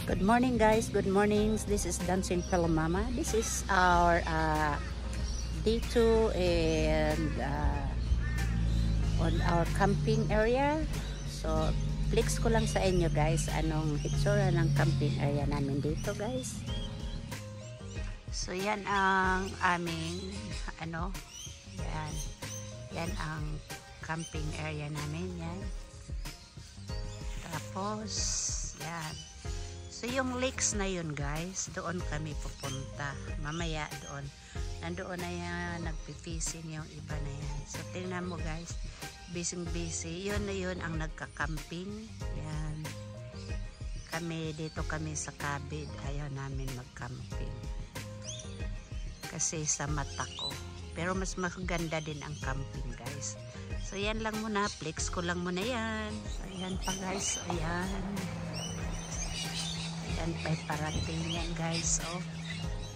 Good morning guys, good mornings. This is Dancing Fellow Mama. This is our day 2 and on our camping area. So flex ko lang sa inyo guys anong hitsura ng camping area namin dito guys. So yan ang aming yan ang camping area namin yan. Tapos yan. So yung lakes na yun guys, doon kami pupunta. Mamaya doon. Nandoon na yan, nagpipishing yung iba na yan. So tingnan mo guys, busy. Yun na yun ang nagka-camping. Yan. Dito kami sa cabin. Ayaw namin mag-camping. Kasi sa mata ko. Pero mas maganda din ang camping guys. So yan lang muna, flex ko lang muna yan. So yan pa guys, ayan. Yan pa'y parating yan guys. Oh.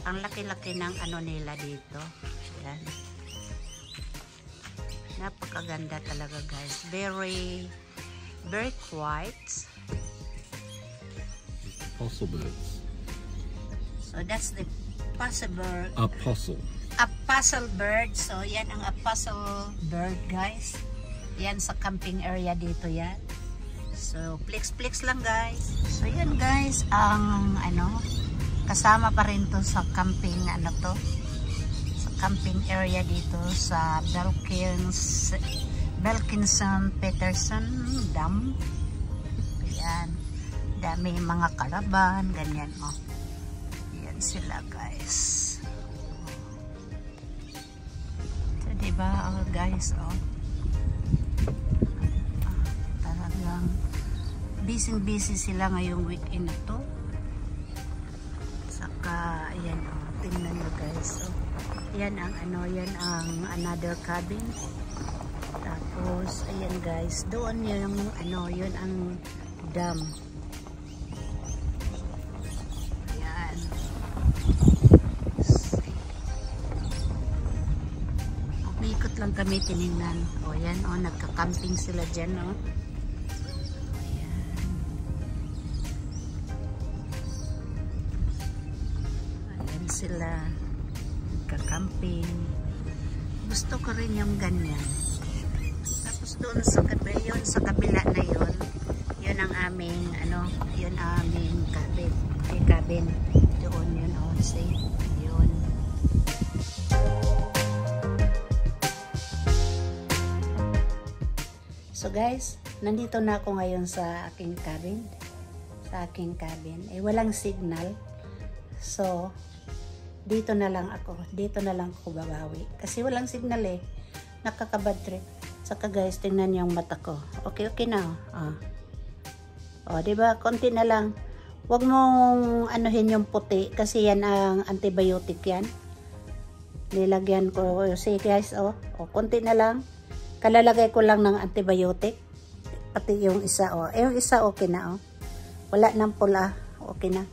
Ang laki-laki ng nila dito. Yan. Napakaganda talaga guys. Very quiet. Apostle birds. So that's the possible apostle bird. So yan ang apostle bird guys. Yan sa camping area dito yan. So flex lang guys. So yan guys ang kasama pa rin to sa camping sa camping area dito sa Belkinson Peterson Dam. Ayan. Dami mga kalaban, ganyan oh. Yan sila guys. So diba guys oh. Talagang busy sila ngayong weekend na to. Saka ayan oh, tingnan nyo guys oh. Yan ang yan ang another cabin. Tapos ayan guys, doon yung yun ang dam. Ayan. Umikot lang kami tinignan. O yan o, nagka-camping sila dyan o. Sila nagka-camping. Gusto ko rin yung ganyan. Tapos doon sa kabila na yun ang aming yun ang aming cabin. Doon yun safe yun. So guys, nandito na ako ngayon sa aking cabin. Walang signal. So dito na lang ako babawi kasi walang signal nakakabad trip. Saka guys, tingnan yung mata ko, okay na diba, konti na lang. Huwag mong anuhin yung puti kasi yan ang antibiotic yan, nilagyan ko. See guys konti na lang, kalalagay ko lang ng antibiotic, pati yung isa yung isa okay na wala nang pula, okay na.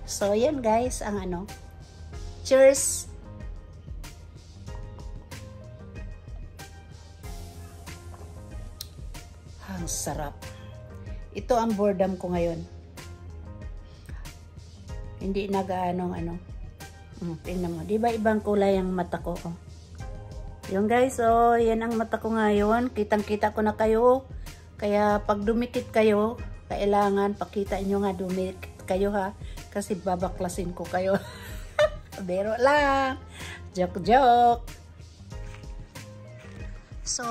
So yan guys ang cheers. Ang sarap. Ito ang boredom ko ngayon. Hindi nagaanong tingnan mo. Diba ibang kulay ang mata ko? Yung guys, yan ang mata ko ngayon. Kitang-kita ko na kayo. Kaya pag dumikit kayo, kailangan pakita nyo nga dumikit kayo ha. Kasi babaklasin ko kayo. Bero lang. Joke. So,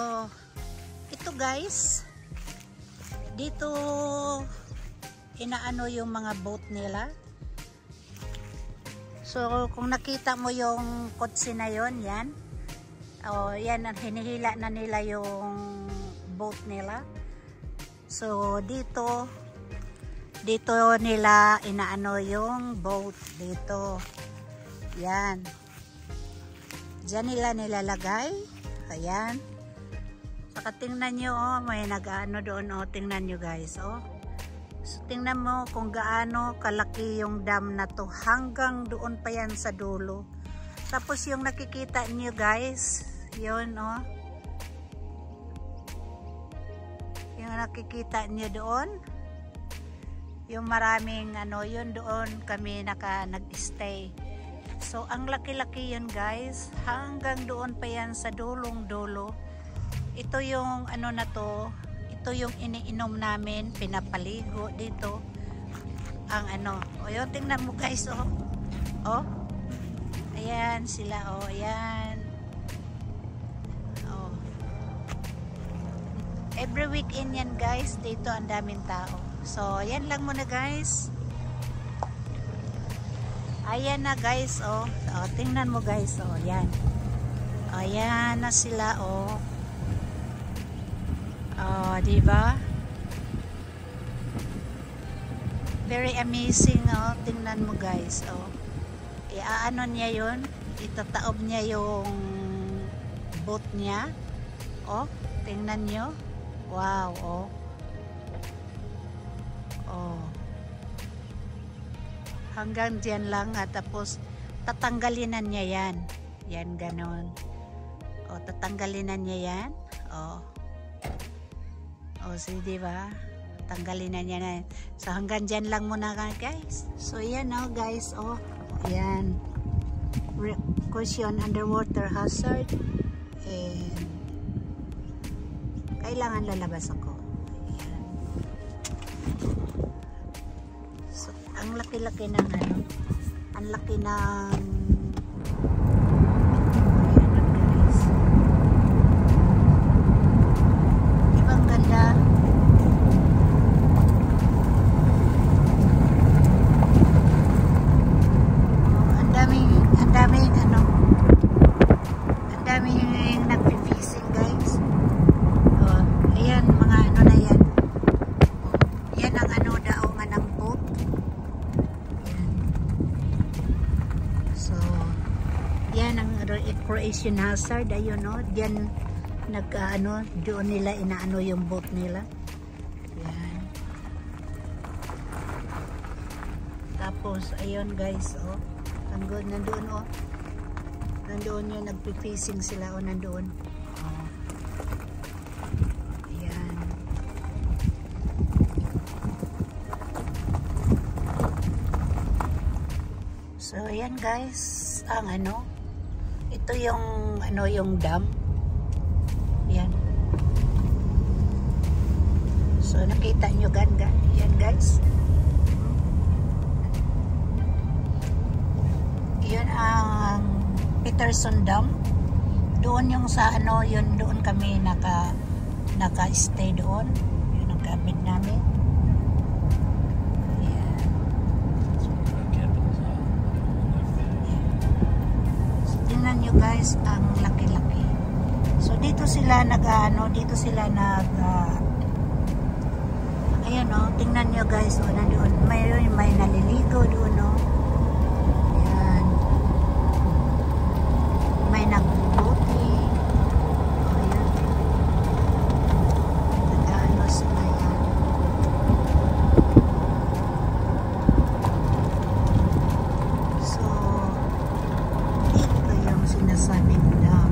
ito guys. Dito, yung mga boat nila. So, kung nakita mo yung kotse na yon, yan. Yan, hinihila na nila yung boat nila. So, dito nila yung boat dito. Yan. Diyan nila nilalagay. Ayan. Saka tingnan nyo may doon tingnan nyo guys So tingnan mo kung gaano kalaki yung dam na to. Hanggang doon pa yan sa dulo. Tapos yung nakikita nyo guys, yun yung nakikita nyo doon, yung maraming ano, yun doon kami nag-stay. So ang laki-laki yun guys, hanggang doon pa yan sa dulong dulo. Ito yung ano na to, ito yung iniinom namin, pinapaligo dito. Ang ano, o yun, tingnan mo guys, oh. Oh. Ayan sila, oh, ayan. Oh. Every weekend yan guys, dito ang daming tao. So, ayan lang muna guys. Ayan na guys, oh. Oh, tingnan mo guys, oh, ayan. Ayan na sila, oh. Oh, diba? Very amazing, oh. Tingnan mo guys, oh. Iaano niya yun, itataob niya yung boat niya. Oh, tingnan nyo. Wow, oh. Oh. Hanggang dyan lang, at tapos tatanggalin na niya yan. Yan, ganon. Oh, tatanggalin na niya yan. Oh. Oh, so, diba? Tanggalin na niya na. So, hanggang dyan lang muna guys. So, yan, oh, guys, oh. Yan. Cushion underwater hazard. And kailangan lalabas ako. Ayan. So, ang laki-laki ng ano, ang laki ng ayan guys. Diba ang ganda? Ang daming nagpi-fishing guys. Oh, ayan mga ano na yan. Oh, yan ang ano daungan ng boat. Yan. So, yan ang recreation hazard. Ayun, no? Diyan nag-ano, doon nila inaano yung boat nila. Yan. Tapos, ayun guys, oh. Nandoon, oh. Nandoon yung nagpi-fishing sila, oh, nandoon. Oh. Ayan. So, ayan guys, ang ano, ito yung ano, yung dam. Ayan. So, nakita nyo ganda. Ayan guys. Yun ang Peterson Dam. Doon yung sa ano, yun doon kami naka-stay doon. Yun ang cabin namin. Ayan. So, tingnan nyo guys, ang laki-laki. So dito sila dito sila ayan, oh, tingnan nyo guys, oh, nandoon may naliligo doon, oh. May nag-boating. Oh, yan. Nag-ano sila yan. So, ito yung sinasabing dam.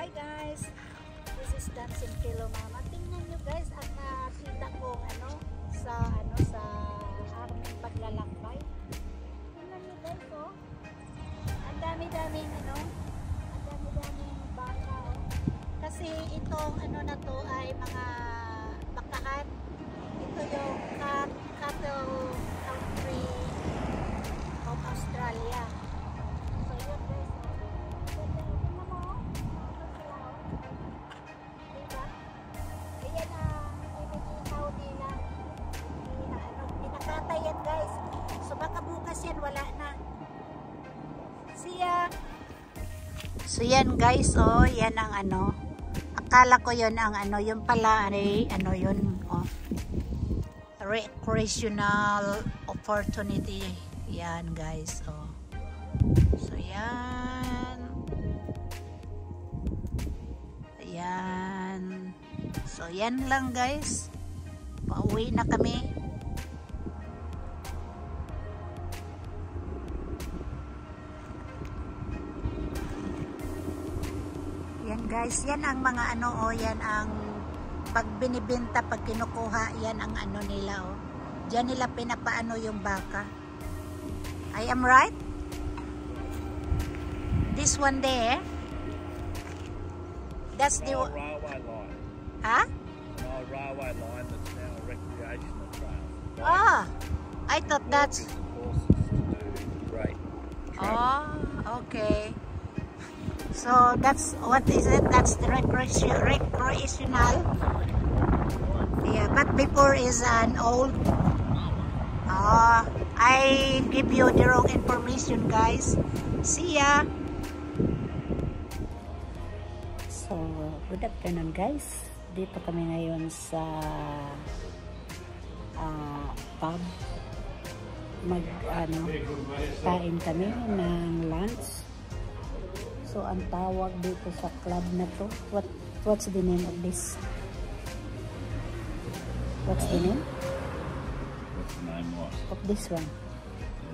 Hi guys! This is Dancing Kilo Mama. Tingnan nyo guys, ang nakita kong ano, sa aming paglalakbay. Tingnan nyo guys, oh. Ang dami-daming ano, ang dami-daming baka, oh. Kasi itong ano na to ay mga bakahan. Ito yung cattle country of Australia. So yun guys, oh. Tingnan mo, oh. Diba? Ayan ang initaw nila. Inakatay yan guys. So baka bukas yan wala na. Siya. So yan guys, oh, yan ang ano. Akala ko yun ang ano, yung pala ay ano yun, oh. Recreational opportunity. Yan guys, oh. So yan. Ayan. So yan lang guys. Pauwi na kami. Yan Guys, yan ang mga ano, oh, yan ang pag binibenta, pag kinukuha, yan ang ano nila, oh. Diyan nila pinapaano yung baka. I am right? This one there, that's the railway line. huh? An old railway line that's now a recreational trail. Ah, I thought that's Horses to do great. oh, okay. So that's what is it? That's the recreational. Yeah, but before is an old. I give you the wrong information, guys. See ya. So, good afternoon, guys. Dito kami ngayon sa pub. Kain kami ng lunch. So, ang tawag dito sa club na to, what's the name of this? What's the name? What's the name what? Of this one?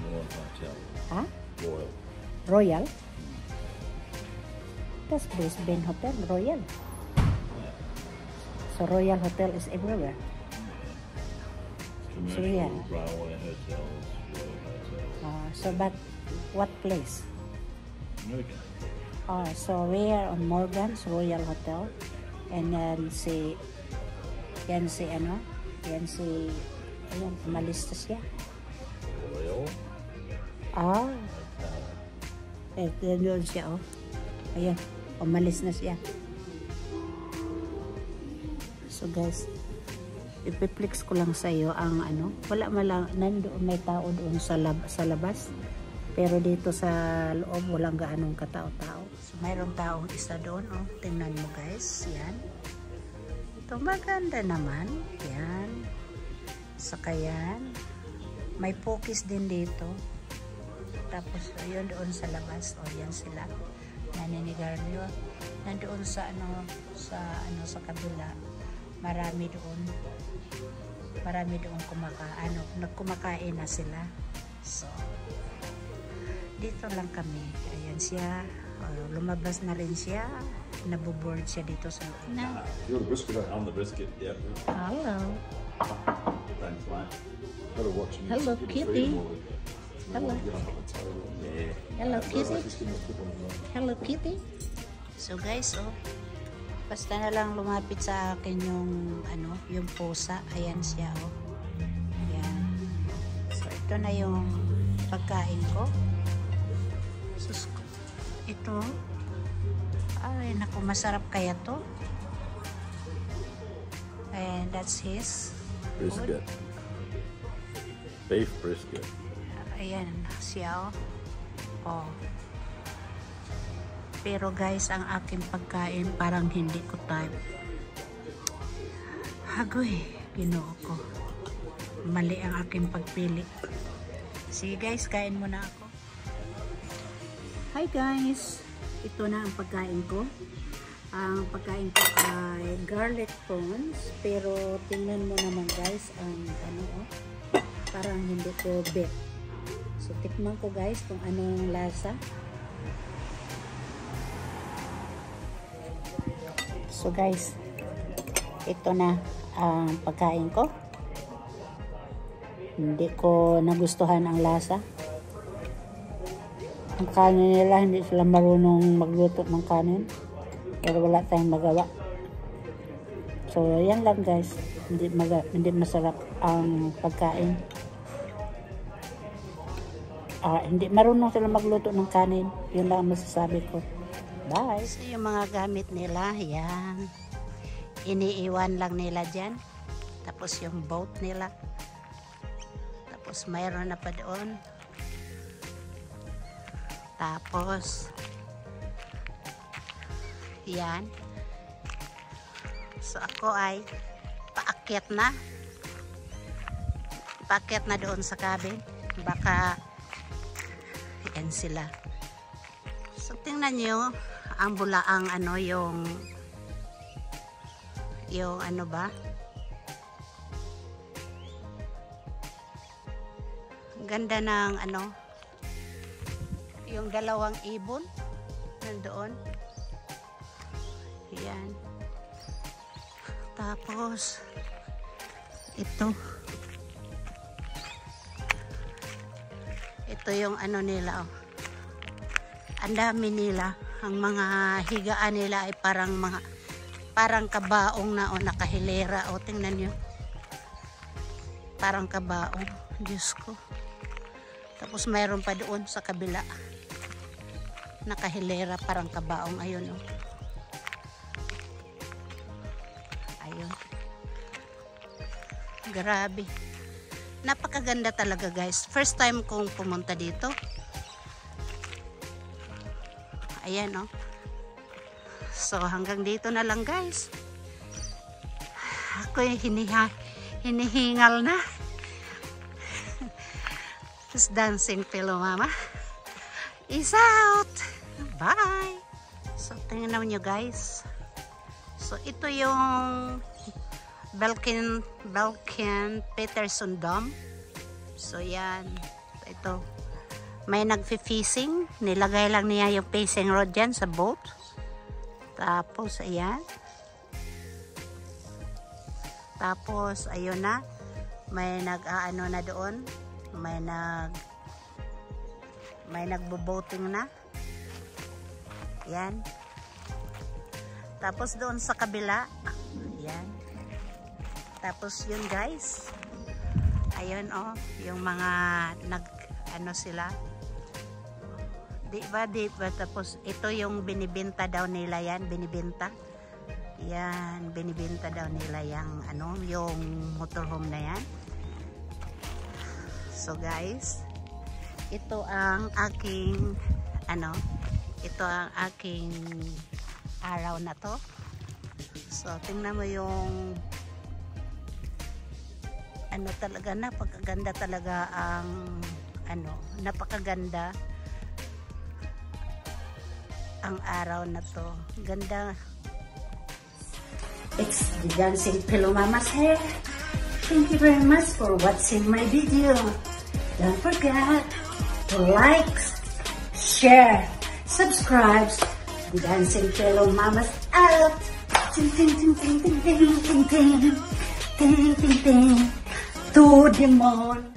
Royal Hotel. Huh? Royal. Royal? That's Brisbane Hotel, Royal. So, Royal Hotel is everywhere. So, yeah. Railway hotels, Royal hotels. So, but what place? American. So we are on Morgan's Royal Hotel, and then yan si ayan, umalis na siya. Royal. Yan yun siya, oh. Ayan, umalis na siya. So guys, ipiplex ko lang sa iyo ang ano, wala malang, nandoon may tao doon sa labas. Pero dito sa loob, walang gaanong katao-tao. So, mayroong taong isa doon. Oh. Tingnan mo guys. Yan. Ito maganda naman. Yan. Saka yan. May pokis din dito. Tapos, yun doon sa labas. O, yan sila. Naninigarilyo. Nandoon sa sa kabila. Marami doon. Marami doon nagkumakain na sila. So, dito lang kami. Ayan siya. Lumabas na rin siya. Naboboard siya dito sa loob. You're the brisket on the brisket, yeah. Hello. Thanks, mate. Gotta watch me. Hello, Kitty. Hello. Yeah. Hello, Kitty. Hello, Kitty. So guys, oh. Basta na lang lumapit sa akin yung yung pusa. Ayan siya, oh. Ayan. So ito na yung pagkain ko. Ito, ay naku, masarap kaya to. And that's his Brisket. Beef brisket. Ayan siya, oh. Pero guys, ang aking pagkain parang hindi ko type. Hagoy, Ginoo ko. Mali ang aking pagpili. Sige guys, kain muna ako. Hi guys, ito na ang pagkain ko. Ang pagkain ko ay garlic prawns, pero tingnan mo naman guys, ang parang hindi ko bet. So tikman ko guys kung anong lasa. So guys, ito na ang pagkain ko. Hindi ko nagustuhan ang lasa. Ang kanin nila, hindi sila marunong magluto ng kanin. Pero wala tayong magawa. So, yan lang guys. Hindi masarap ang pagkain. Hindi marunong sila magluto ng kanin. Yun lang ang masasabi ko. Bye! So, yung mga gamit nila, yan. Iniiwan lang nila dyan. Tapos yung boat nila. Tapos mayroon na pa doon. Tapos yan. So ako ay paakyat na doon sa cabin. Baka yan sila. So tingnan nyo ang bulaang yung ano ba, ganda ng yung dalawang ibon nandoon. Yan. Tapos, ito. Ito yung ano nila, oh. Ang dami nila. Ang mga higaan nila ay parang kabaong na, o nakahilera. O, tingnan nyo. Parang kabaong. Diyos ko. Tapos mayroon pa doon sa kabila. Nakahilera, parang kabaong. Ayun, o. Ayun. Grabe. Napakaganda talaga, guys. First time kong pumunta dito. Ayan, oh. So, hanggang dito na lang, guys. Ako hinihingal na. Just dancing pillow, mama. Is out. Bye. So, tingnan nyo, guys. So, ito yung Belkin Peterson Dam. So, yan. Ito. May nagfi-fishing. Nilagay lang niya yung fishing rod dyan sa boat. Tapos, ayan. Tapos, ayun na. May nag-aano na doon. May nagbo-boating na. Ayan. Tapos, doon sa kabila. Ayan. Tapos, yun, guys. Ayun, oh. Yung mga ano sila. Diba? Tapos, ito yung binibenta daw nila yan. Binibenta. Yan. Binibenta daw nila yung, yung motorhome na yan. So, guys, ito ang aking, ito ang aking araw na to. So, tingnan mo yung, talaga, napakaganda talaga ang, napakaganda ang araw na to. Ganda. It's the Dancing Pillow Mama's hair. Thank you very much for watching my video. Don't forget to like, share, subscribe. The Dancing Pillow Mama's out. Ting ting ting ting ting ting ting ting ting ting ting. To the moon.